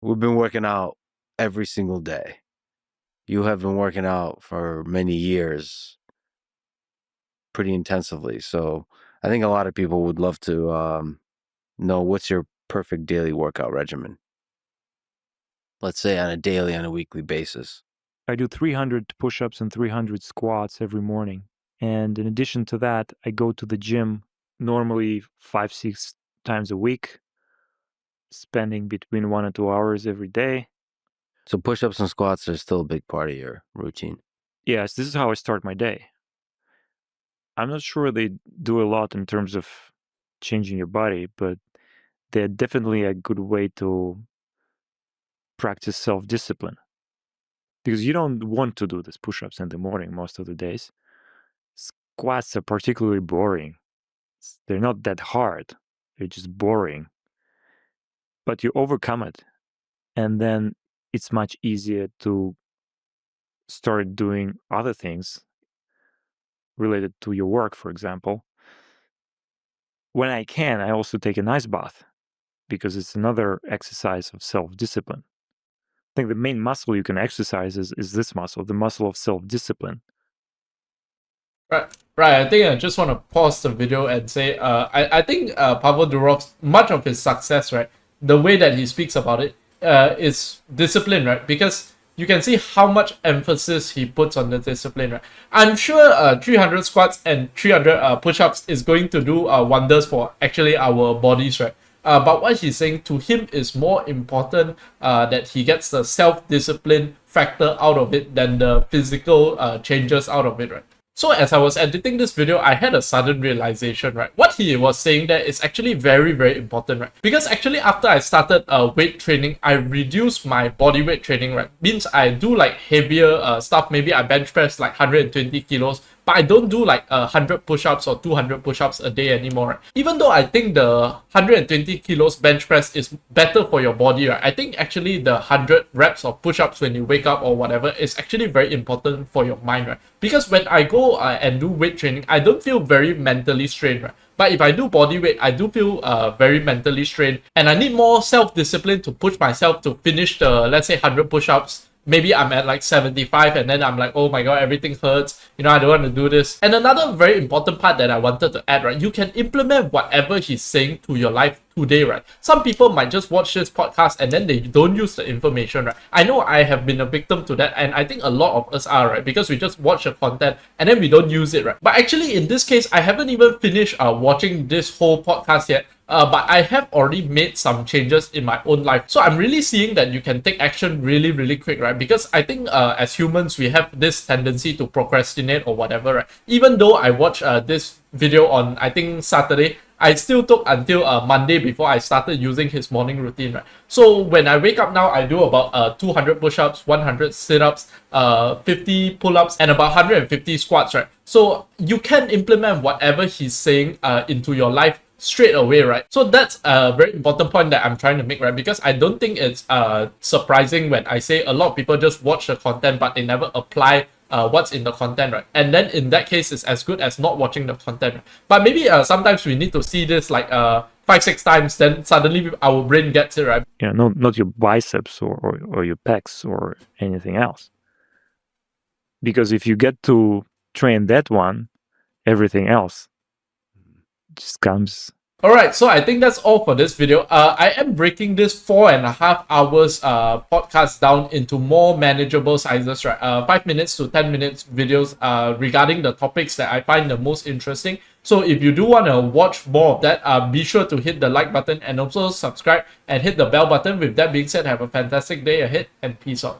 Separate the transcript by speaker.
Speaker 1: We've been working out every single day. You have been working out for many years pretty intensively. So I think a lot of people would love to know what's your perfect daily workout regimen. Let's say on a weekly basis.
Speaker 2: I do 300 push-ups and 300 squats every morning. And in addition to that, I go to the gym normally 5-6 times a week, spending between 1 and 2 hours every day.
Speaker 1: So push-ups and squats are still a big part of your routine.
Speaker 2: Yes, this is how I start my day. I'm not sure they do a lot in terms of changing your body, but they're definitely a good way to practice self-discipline. Because you don't want to do these push-ups in the morning most of the days. Squats are particularly boring. They're not that hard. They're just boring. But you overcome it. And then it's much easier to start doing other things related to your work, for example. When I can, I also take an ice bath because it's another exercise of self-discipline. I think the main muscle you can exercise is this muscle, the muscle of self-discipline.
Speaker 3: Right. I think I just want to pause the video and say, I think Pavel Durov's, much of his success, right, the way that he speaks about it, is discipline, right? Because you can see how much emphasis he puts on the discipline, right? I'm sure 300 squats and 300 push-ups is going to do wonders for actually our bodies, right? But what he's saying to him is more important that he gets the self-discipline factor out of it than the physical changes out of it, right? So as I was editing this video, I had a sudden realization, right? What he was saying there is actually very, very important, right? Because actually after I started weight training, I reduced my body weight training, right? Means I do like heavier stuff. Maybe I bench press like 120 kilos, but I don't do like 100 push-ups or 200 push-ups a day anymore, right? Even though I think the 120 kilos bench press is better for your body, right? I think actually the 100 reps of push-ups when you wake up or whatever is actually very important for your mind, right? Because when I go and do weight training, I don't feel very mentally strained, right? But if I do body weight, I do feel very mentally strained, and I need more self-discipline to push myself to finish the, let's say, 100 push-ups. Maybe I'm at like 75 and then I'm like, oh my god, everything hurts. You know, I don't want to do this. And another very important part that I wanted to add, right? You can implement whatever he's saying to your life today, right? Some people might just watch this podcast and then they don't use the information, right? I know I have been a victim to that, and I think a lot of us are, right? Because we just watch the content and then we don't use it, right? But actually in this case, I haven't even finished watching this whole podcast yet. But I have already made some changes in my own life. So I'm really seeing that you can take action really, really quick, right? Because I think as humans, we have this tendency to procrastinate or whatever, right? Even though I watched this video on, I think, Saturday, I still took until Monday before I started using his morning routine, right? So when I wake up now, I do about 200 push-ups, 100 sit-ups, 50 pull-ups, and about 150 squats, right? So you can implement whatever he's saying into your life straight away, right? So that's a very important point that I'm trying to make, right? Because I don't think it's surprising when I say a lot of people just watch the content but they never apply what's in the content, right? And then in that case, it's as good as not watching the content, right? But maybe sometimes we need to see this like 5-6 times, then suddenly our brain gets it, right?
Speaker 2: Yeah, not your biceps or your pecs or anything else. Because if you get to train that one, everything else just comes.
Speaker 3: Alright, so I think that's all for this video. I am breaking this 4.5 hours podcast down into more manageable sizes, right? 5 minutes to 10 minutes videos regarding the topics that I find the most interesting. So if you do want to watch more of that, be sure to hit the like button and also subscribe and hit the bell button. With that being said, have a fantastic day ahead and peace out.